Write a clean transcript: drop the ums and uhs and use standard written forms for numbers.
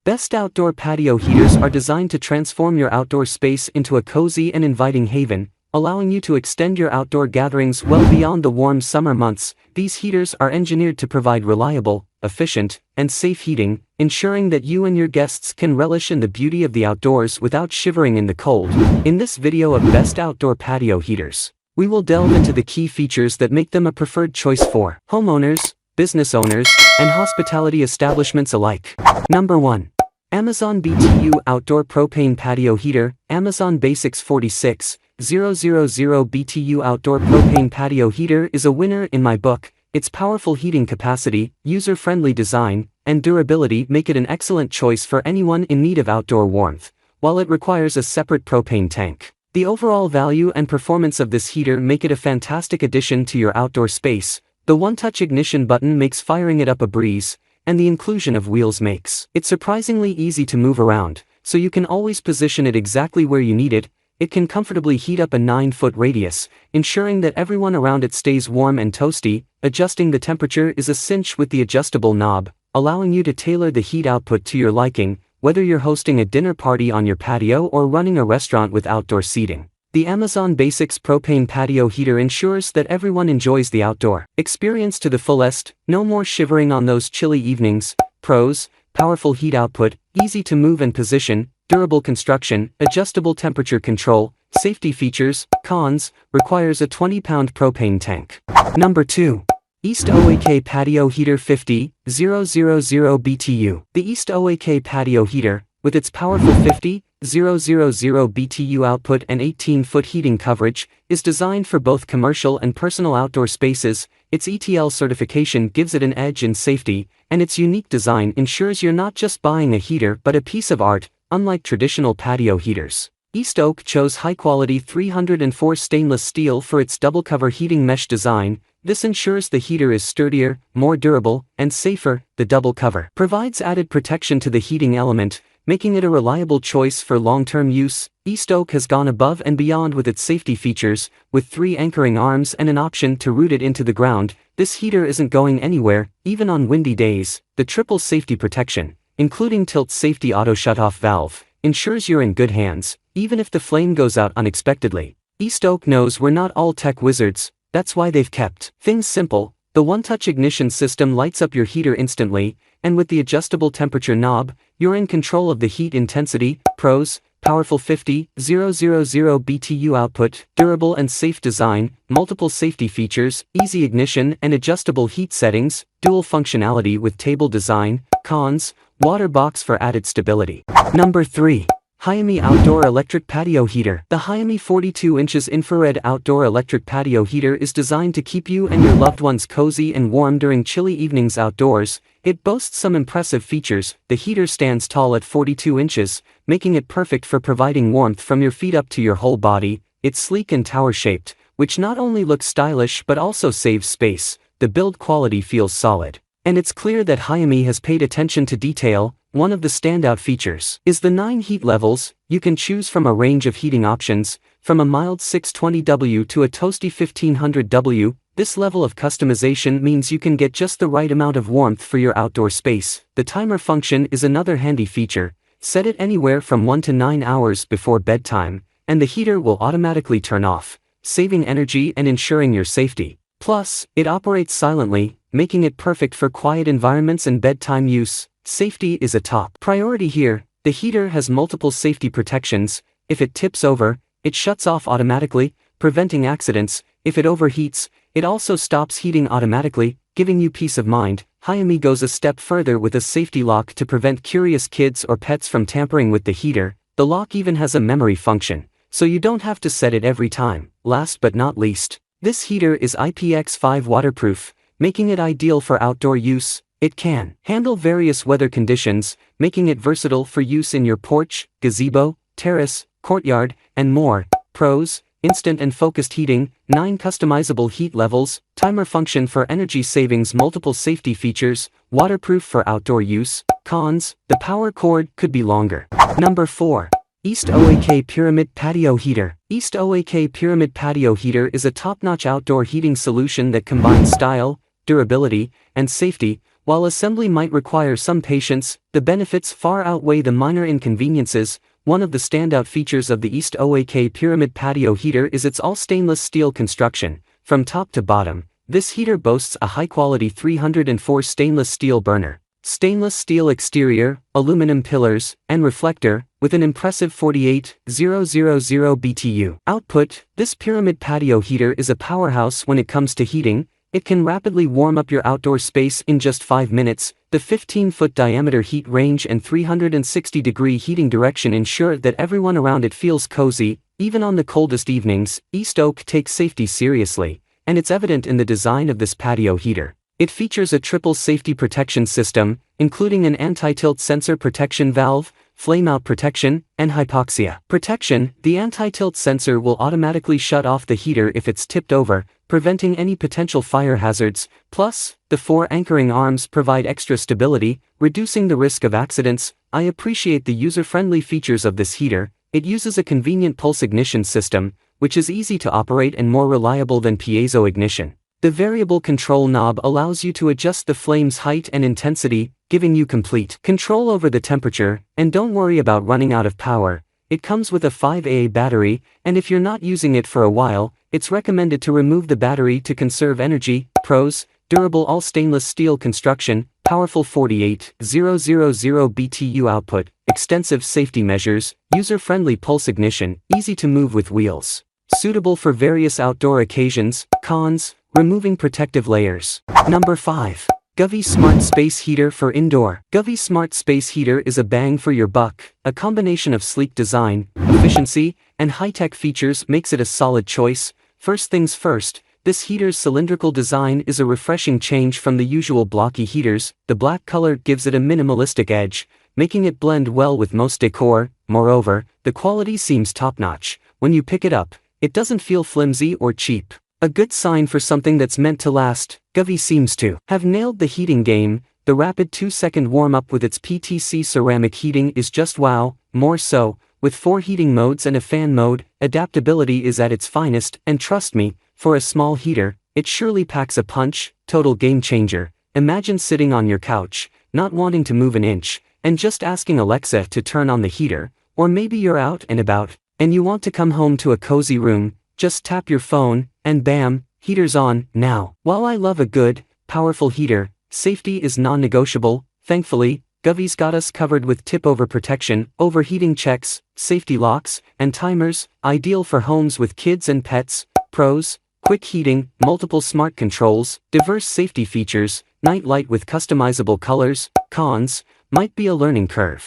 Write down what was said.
Best outdoor patio heaters are designed to transform your outdoor space into a cozy and inviting haven, allowing you to extend your outdoor gatherings well beyond the warm summer months. These heaters are engineered to provide reliable, efficient, and safe heating, ensuring that you and your guests can relish in the beauty of the outdoors without shivering in the cold. In this video of Best Outdoor Patio Heaters, we will delve into the key features that make them a preferred choice for homeowners, business owners, and hospitality establishments alike. Number 1. Amazon BTU Outdoor Propane Patio Heater. Amazon Basics 46000 BTU Outdoor Propane Patio Heater is a winner in my book. Its powerful heating capacity, user-friendly design, and durability make it an excellent choice for anyone in need of outdoor warmth, while it requires a separate propane tank. The overall value and performance of this heater make it a fantastic addition to your outdoor space. The one-touch ignition button makes firing it up a breeze, and the inclusion of wheels makes it surprisingly easy to move around, so you can always position it exactly where you need it. It can comfortably heat up a 9-foot radius, ensuring that everyone around it stays warm and toasty. Adjusting the temperature is a cinch with the adjustable knob, allowing you to tailor the heat output to your liking, whether you're hosting a dinner party on your patio or running a restaurant with outdoor seating. The Amazon Basics Propane Patio Heater ensures that everyone enjoys the outdoor experience to the fullest. No more shivering on those chilly evenings. Pros: powerful heat output, easy to move and position, durable construction, adjustable temperature control. Safety features. Cons: requires a 20-pound propane tank. Number 2. East OAK Patio Heater 50000 BTU. The East OAK Patio Heater, with its powerful 50000 BTU output and 18-foot heating coverage, is designed for both commercial and personal outdoor spaces. Its ETL certification gives it an edge in safety, and its unique design ensures you're not just buying a heater but a piece of art. Unlike traditional patio heaters, East Oak chose high-quality 304 stainless steel for its double-cover heating mesh design. This ensures the heater is sturdier, more durable, and safer. The double cover provides added protection to the heating element, making it a reliable choice for long-term use. East Oak has gone above and beyond with its safety features, with 3 anchoring arms and an option to root it into the ground. This heater isn't going anywhere, even on windy days. The triple safety protection, including tilt safety auto shutoff valve, ensures you're in good hands, even if the flame goes out unexpectedly. East Oak knows we're not all tech wizards, that's why they've kept things simple. The one-touch ignition system lights up your heater instantly, and with the adjustable temperature knob, you're in control of the heat intensity. Pros: powerful 50000 BTU output, durable and safe design, multiple safety features, easy ignition and adjustable heat settings, dual functionality with table design. Cons: water box for added stability. Number 3. Hyami Outdoor Electric Patio Heater. The Hyami 42 inches infrared outdoor electric patio heater is designed to keep you and your loved ones cozy and warm during chilly evenings outdoors. It boasts some impressive features. The heater stands tall at 42 inches, making it perfect for providing warmth from your feet up to your whole body. It's sleek and tower-shaped, which not only looks stylish but also saves space. The build quality feels solid, and it's clear that Hyami has paid attention to detail. One of the standout features is the 9 heat levels. You can choose from a range of heating options, from a mild 620W to a toasty 1500W. This level of customization means you can get just the right amount of warmth for your outdoor space. The timer function is another handy feature. Set it anywhere from 1 to 9 hours before bedtime, and the heater will automatically turn off, saving energy and ensuring your safety. Plus, it operates silently, making it perfect for quiet environments and bedtime use. Safety is a top priority here. The heater has multiple safety protections. If it tips over, it shuts off automatically, preventing accidents. If it overheats, it also stops heating automatically, giving you peace of mind. Hyami goes a step further with a safety lock to prevent curious kids or pets from tampering with the heater. The lock even has a memory function, so you don't have to set it every time. Last but not least, this heater is IPX5 waterproof, making it ideal for outdoor use. It can handle various weather conditions, making it versatile for use in your porch, gazebo, terrace, courtyard, and more. Pros: instant and focused heating, 9 customizable heat levels, timer function for energy savings, multiple safety features, waterproof for outdoor use. Cons: the power cord could be longer. Number 4. East OAK Pyramid Patio Heater. East OAK Pyramid Patio Heater is a top-notch outdoor heating solution that combines style, durability, and safety. While assembly might require some patience, the benefits far outweigh the minor inconveniences. One of the standout features of the East OAK Pyramid Patio heater is its all-stainless steel construction. From top to bottom, this heater boasts a high-quality 304 stainless steel burner, stainless steel exterior, aluminum pillars, and reflector, with an impressive 48,000 BTU output. This pyramid patio heater is a powerhouse when it comes to heating. It can rapidly warm up your outdoor space in just 5 minutes. The 15-foot diameter heat range and 360-degree heating direction ensure that everyone around it feels cozy, even on the coldest evenings. East Oak takes safety seriously, and it's evident in the design of this patio heater. It features a triple safety protection system, including an anti-tilt sensor protection valve, flame-out protection, and hypoxia protection. The anti-tilt sensor will automatically shut off the heater if it's tipped over, preventing any potential fire hazards. Plus, the 4 anchoring arms provide extra stability, reducing the risk of accidents. I appreciate the user-friendly features of this heater. It uses a convenient pulse ignition system, which is easy to operate and more reliable than piezo ignition. The variable control knob allows you to adjust the flame's height and intensity, giving you complete control over the temperature. And don't worry about running out of power. It comes with a 5AA battery, and if you're not using it for a while, it's recommended to remove the battery to conserve energy. Pros: durable all-stainless steel construction, powerful 48,000 BTU output, extensive safety measures, user-friendly pulse ignition, easy to move with wheels. Suitable for various outdoor occasions. Cons: removing protective layers. Number 5. Govee Smart Space Heater for Indoor. Govee Smart Space Heater is a bang for your buck. A combination of sleek design, efficiency, and high-tech features makes it a solid choice. First things first, this heater's cylindrical design is a refreshing change from the usual blocky heaters. The black color gives it a minimalistic edge, making it blend well with most decor. Moreover, the quality seems top-notch. When you pick it up, it doesn't feel flimsy or cheap. A good sign for something that's meant to last. Govee seems to have nailed the heating game. The rapid 2-second warm-up with its PTC ceramic heating is just wow. More so, with 4 heating modes and a fan mode, adaptability is at its finest. And trust me, for a small heater, it surely packs a punch. Total game changer. Imagine sitting on your couch, not wanting to move an inch, and just asking Alexa to turn on the heater. Or maybe you're out and about, and you want to come home to a cozy room. Just tap your phone, and bam, heater's on. Now, while I love a good, powerful heater, safety is non-negotiable. Thankfully, Govee's got us covered with tip-over protection, overheating checks, safety locks, and timers, ideal for homes with kids and pets. Pros: quick heating, multiple smart controls, diverse safety features, night light with customizable colors. Cons: might be a learning curve.